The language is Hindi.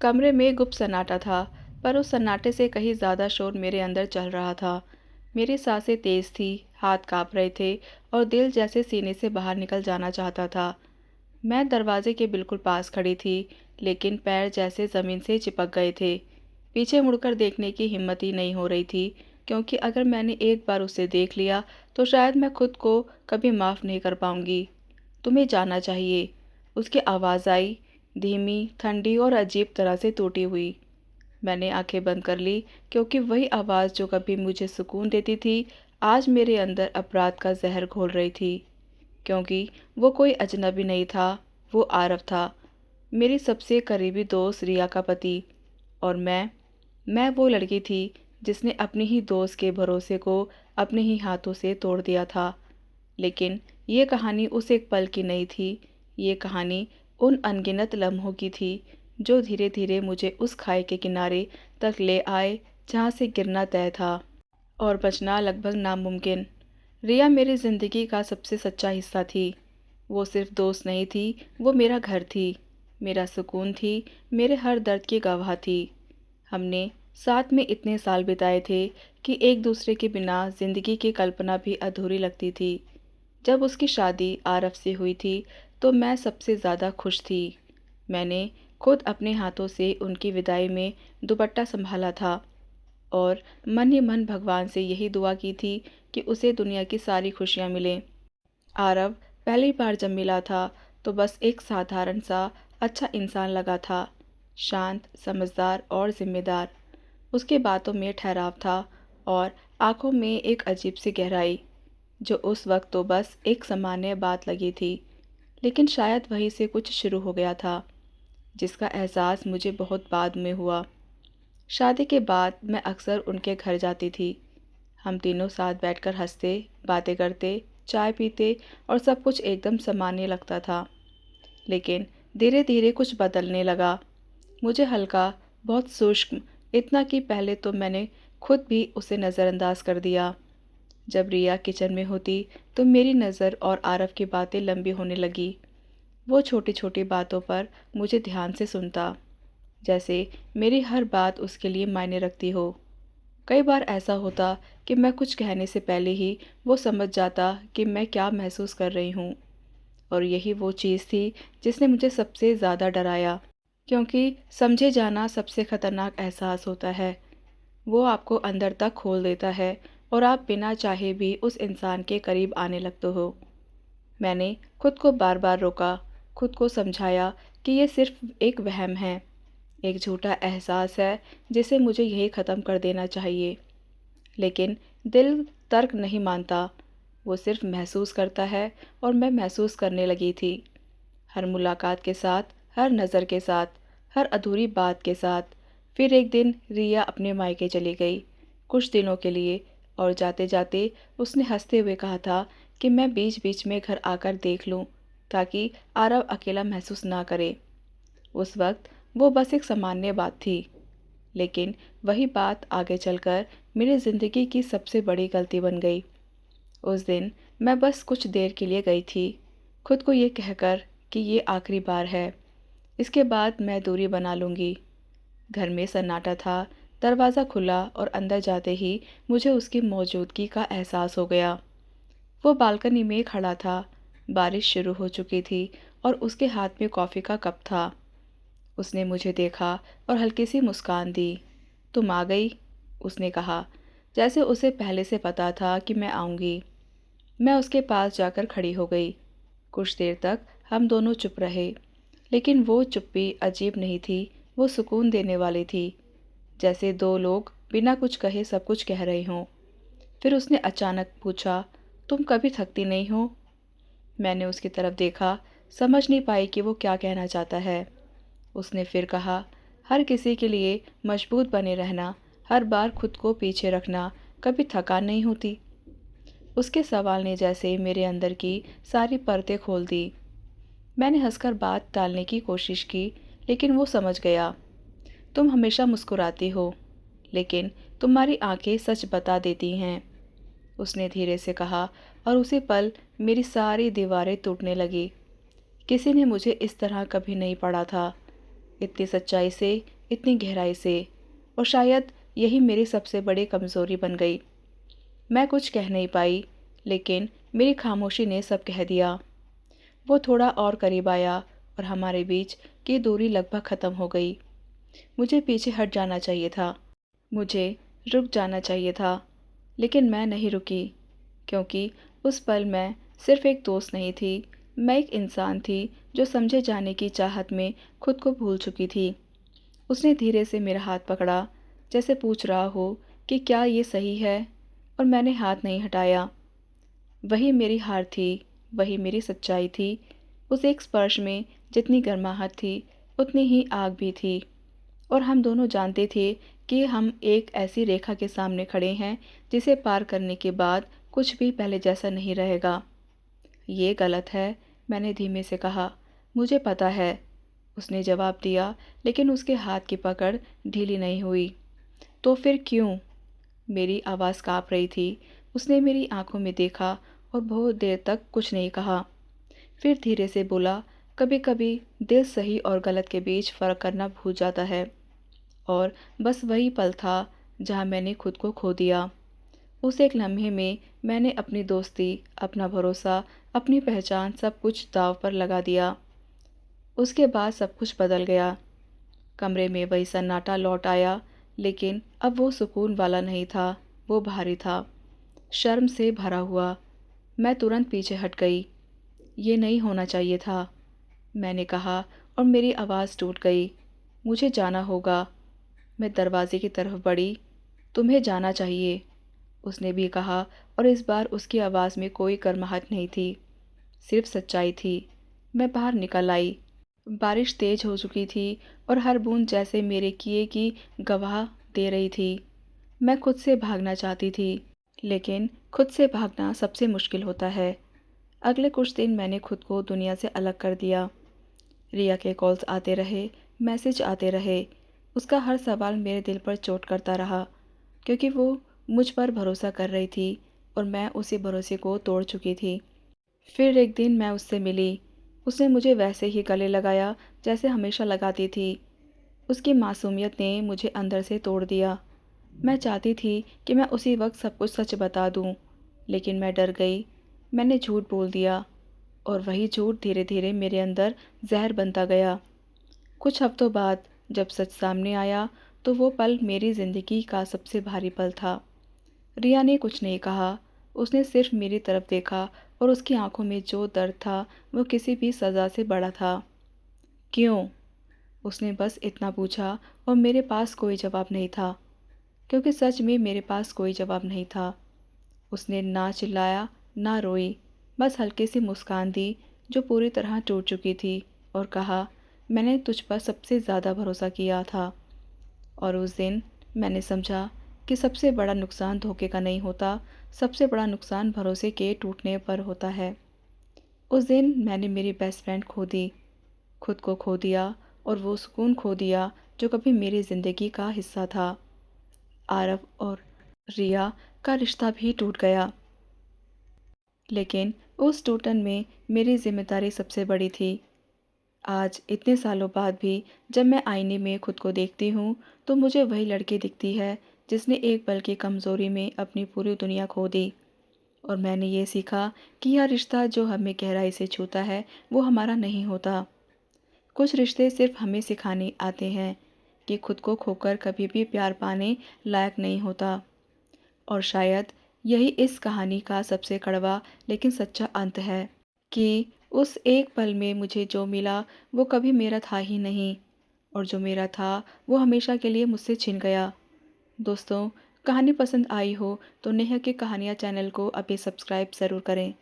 कमरे में गुप्त सन्नाटा था, पर उस सन्नाटे से कहीं ज़्यादा शोर मेरे अंदर चल रहा था। मेरी सांसें तेज़ थी, हाथ काँप रहे थे और दिल जैसे सीने से बाहर निकल जाना चाहता था। मैं दरवाजे के बिल्कुल पास खड़ी थी, लेकिन पैर जैसे ज़मीन से चिपक गए थे। पीछे मुड़कर देखने की हिम्मत ही नहीं हो रही थी, क्योंकि अगर मैंने एक बार उसे देख लिया, तो शायद मैं खुद को कभी माफ़ नहीं कर पाऊंगी। तुम्हें जाना चाहिए। उसकी आवाज़ आई, धीमी, ठंडी और अजीब तरह से टूटी हुई। मैंने आंखें बंद कर ली, क्योंकि वही आवाज़ जो कभी मुझे सुकून देती थी, आज मेरे अंदर अपराध का जहर घोल रही थी। क्योंकि वो कोई अजनबी नहीं था, वो आरव था, मेरी सबसे करीबी दोस्त रिया का पति। और मैं वो लड़की थी जिसने अपनी ही दोस्त के भरोसे को अपने ही हाथों से तोड़ दिया था। लेकिन ये कहानी उस एक पल की नहीं थी, ये कहानी उन अनगिनत लम्हों की थी जो धीरे धीरे मुझे उस खाई के किनारे तक ले आए जहाँ से गिरना तय था और बचना लगभग नामुमकिन। रिया मेरी ज़िंदगी का सबसे सच्चा हिस्सा थी। वो सिर्फ दोस्त नहीं थी, वो मेरा घर थी, मेरा सुकून थी, मेरे हर दर्द की गवाह थी। हमने साथ में इतने साल बिताए थे कि एक दूसरे के बिना ज़िंदगी की कल्पना भी अधूरी लगती थी। जब उसकी शादी आरव से हुई थी, तो मैं सबसे ज़्यादा खुश थी। मैंने खुद अपने हाथों से उनकी विदाई में दुपट्टा संभाला था और मन ही मन भगवान से यही दुआ की थी कि उसे दुनिया की सारी खुशियाँ मिलें। आरव पहली बार जब मिला था, तो बस एक साधारण सा अच्छा इंसान लगा था, शांत, समझदार और जिम्मेदार। उसकी बातों में ठहराव था और आंखों में एक अजीब सी गहराई, जो उस वक्त तो बस एक सामान्य बात लगी थी, लेकिन शायद वहीं से कुछ शुरू हो गया था, जिसका एहसास मुझे बहुत बाद में हुआ। शादी के बाद मैं अक्सर उनके घर जाती थी। हम तीनों साथ बैठकर हंसते, बातें करते, चाय पीते और सब कुछ एकदम सामान्य लगता था। लेकिन धीरे धीरे कुछ बदलने लगा। मुझे हल्का, बहुत शुष्क, इतना कि पहले तो मैंने खुद भी उसे नज़रअंदाज कर दिया। जब रिया किचन में होती, तो मेरी नज़र और आरव की बातें लंबी होने लगी। वो छोटी छोटी बातों पर मुझे ध्यान से सुनता, जैसे मेरी हर बात उसके लिए मायने रखती हो। कई बार ऐसा होता कि मैं कुछ कहने से पहले ही वो समझ जाता कि मैं क्या महसूस कर रही हूँ। और यही वो चीज़ थी जिसने मुझे सबसे ज़्यादा डराया, क्योंकि समझे जाना सबसे खतरनाक एहसास होता है। वो आपको अंदर तक खोल देता है और आप बिना चाहे भी उस इंसान के करीब आने लगते हो। मैंने खुद को बार बार रोका, खुद को समझाया कि ये सिर्फ एक वहम है, एक झूठा एहसास है जिसे मुझे यही ख़त्म कर देना चाहिए। लेकिन दिल तर्क नहीं मानता, वो सिर्फ महसूस करता है और मैं महसूस करने लगी थी। हर मुलाकात के साथ, हर नज़र के साथ, हर अधूरी बात के साथ। फिर एक दिन रिया अपने मायके चली गई, कुछ दिनों के लिए, और जाते जाते उसने हंसते हुए कहा था कि मैं बीच बीच में घर आकर देख लूं, ताकि आरव अकेला महसूस ना करे। उस वक्त वो बस एक सामान्य बात थी, लेकिन वही बात आगे चलकर मेरी ज़िंदगी की सबसे बड़ी गलती बन गई। उस दिन मैं बस कुछ देर के लिए गई थी, खुद को ये कहकर कि ये आखिरी बार है, इसके बाद मैं दूरी बना लूँगी। घर में सन्नाटा था, दरवाज़ा खुला और अंदर जाते ही मुझे उसकी मौजूदगी का एहसास हो गया। वो बालकनी में खड़ा था, बारिश शुरू हो चुकी थी और उसके हाथ में कॉफ़ी का कप था। उसने मुझे देखा और हल्की सी मुस्कान दी। तुम आ गई, उसने कहा, जैसे उसे पहले से पता था कि मैं आऊँगी। मैं उसके पास जाकर खड़ी हो गई। कुछ देर तक हम दोनों चुप रहे, लेकिन वो चुप्पी अजीब नहीं थी, वो सुकून देने वाली थी, जैसे दो लोग बिना कुछ कहे सब कुछ कह रहे हों। फिर उसने अचानक पूछा, तुम कभी थकती नहीं हो? मैंने उसकी तरफ देखा, समझ नहीं पाई कि वो क्या कहना चाहता है। उसने फिर कहा, हर किसी के लिए मजबूत बने रहना, हर बार खुद को पीछे रखना, कभी थकान नहीं होती। उसके सवाल ने जैसे मेरे अंदर की सारी परतें खोल दी। मैंने हंसकर बात टालने की कोशिश की, लेकिन वो समझ गया। तुम हमेशा मुस्कुराती हो, लेकिन तुम्हारी आंखें सच बता देती हैं, उसने धीरे से कहा, और उसी पल मेरी सारी दीवारें टूटने लगी। किसी ने मुझे इस तरह कभी नहीं पढ़ा था। इतनी सच्चाई से, इतनी गहराई से। और शायद यही मेरी सबसे बड़ी कमज़ोरी बन गई। मैं कुछ कह नहीं पाई, लेकिन मेरी खामोशी ने सब कह दिया। वो थोड़ा और करीब आया और हमारे बीच की दूरी लगभग ख़त्म हो गई। मुझे पीछे हट जाना चाहिए था, मुझे रुक जाना चाहिए था, लेकिन मैं नहीं रुकी, क्योंकि उस पल मैं सिर्फ एक दोस्त नहीं थी, मैं एक इंसान थी जो समझे जाने की चाहत में खुद को भूल चुकी थी। उसने धीरे से मेरा हाथ पकड़ा, जैसे पूछ रहा हो कि क्या ये सही है, और मैंने हाथ नहीं हटाया। वही मेरी हार थी, वही मेरी सच्चाई थी। उस एक स्पर्श में जितनी गर्माहट थी, उतनी ही आग भी थी। और हम दोनों जानते थे कि हम एक ऐसी रेखा के सामने खड़े हैं जिसे पार करने के बाद कुछ भी पहले जैसा नहीं रहेगा। ये गलत है, मैंने धीमे से कहा। मुझे पता है, उसने जवाब दिया, लेकिन उसके हाथ की पकड़ ढीली नहीं हुई। तो फिर क्यों? मेरी आवाज़ काँप रही थी। उसने मेरी आंखों में देखा और बहुत देर तक कुछ नहीं कहा। फिर धीरे से बोला, कभी कभी दिल सही और गलत के बीच फ़र्क करना भूल जाता है। और बस वही पल था जहाँ मैंने खुद को खो दिया। उस एक लम्हे में मैंने अपनी दोस्ती, अपना भरोसा, अपनी पहचान सब कुछ दांव पर लगा दिया। उसके बाद सब कुछ बदल गया। कमरे में वही सन्नाटा लौट आया, लेकिन अब वो सुकून वाला नहीं था, वो भारी था, शर्म से भरा हुआ। मैं तुरंत पीछे हट गई। ये नहीं होना चाहिए था, मैंने कहा, और मेरी आवाज़ टूट गई। मुझे जाना होगा। मैं दरवाजे की तरफ बढ़ी। तुम्हें जाना चाहिए, उसने भी कहा, और इस बार उसकी आवाज़ में कोई गर्माहट नहीं थी, सिर्फ सच्चाई थी। मैं बाहर निकल आई। बारिश तेज हो चुकी थी और हर बूंद जैसे मेरे किए की गवाह दे रही थी। मैं खुद से भागना चाहती थी, लेकिन खुद से भागना सबसे मुश्किल होता है। अगले कुछ दिन मैंने खुद को दुनिया से अलग कर दिया। रिया के कॉल्स आते रहे, मैसेज आते रहे। उसका हर सवाल मेरे दिल पर चोट करता रहा, क्योंकि वो मुझ पर भरोसा कर रही थी और मैं उसी भरोसे को तोड़ चुकी थी। फिर एक दिन मैं उससे मिली। उसने मुझे वैसे ही गले लगाया जैसे हमेशा लगाती थी। उसकी मासूमियत ने मुझे अंदर से तोड़ दिया। मैं चाहती थी कि मैं उसी वक्त सब कुछ सच बता दूं, लेकिन मैं डर गई। मैंने झूठ बोल दिया, और वही झूठ धीरे धीरे मेरे अंदर जहर बनता गया। कुछ हफ्तों बाद जब सच सामने आया, तो वो पल मेरी ज़िंदगी का सबसे भारी पल था। रिया ने कुछ नहीं कहा, उसने सिर्फ मेरी तरफ देखा, और उसकी आंखों में जो दर्द था वो किसी भी सज़ा से बड़ा था। क्यों? उसने बस इतना पूछा, और मेरे पास कोई जवाब नहीं था, क्योंकि सच में मेरे पास कोई जवाब नहीं था। उसने ना चिल्लाया, ना रोई, बस हल्की सी मुस्कान दी जो पूरी तरह टूट चुकी थी, और कहा, मैंने तुझ पर सबसे ज़्यादा भरोसा किया था। और उस दिन मैंने समझा कि सबसे बड़ा नुकसान धोखे का नहीं होता, सबसे बड़ा नुकसान भरोसे के टूटने पर होता है। उस दिन मैंने मेरी बेस्ट फ्रेंड खो दी, खुद को खो दिया, और वो सुकून खो दिया जो कभी मेरी ज़िंदगी का हिस्सा था। आरव और रिया का रिश्ता भी टूट गया, लेकिन उस टूटन में मेरी जिम्मेदारी सबसे बड़ी थी। आज इतने सालों बाद भी जब मैं आईने में खुद को देखती हूँ, तो मुझे वही लड़की दिखती है जिसने एक पल की कमज़ोरी में अपनी पूरी दुनिया खो दी। और मैंने ये सीखा कि यह रिश्ता जो हमें गहराई से छूता है, वो हमारा नहीं होता। कुछ रिश्ते सिर्फ हमें सिखाने आते हैं कि खुद को खोकर कभी भी प्यार पाने लायक नहीं होता। और शायद यही इस कहानी का सबसे कड़वा लेकिन सच्चा अंत है, कि उस एक पल में मुझे जो मिला वो कभी मेरा था ही नहीं, और जो मेरा था वो हमेशा के लिए मुझसे छिन गया। दोस्तों, कहानी पसंद आई हो तो नेहा की कहानियाँ चैनल को अभी सब्सक्राइब ज़रूर करें।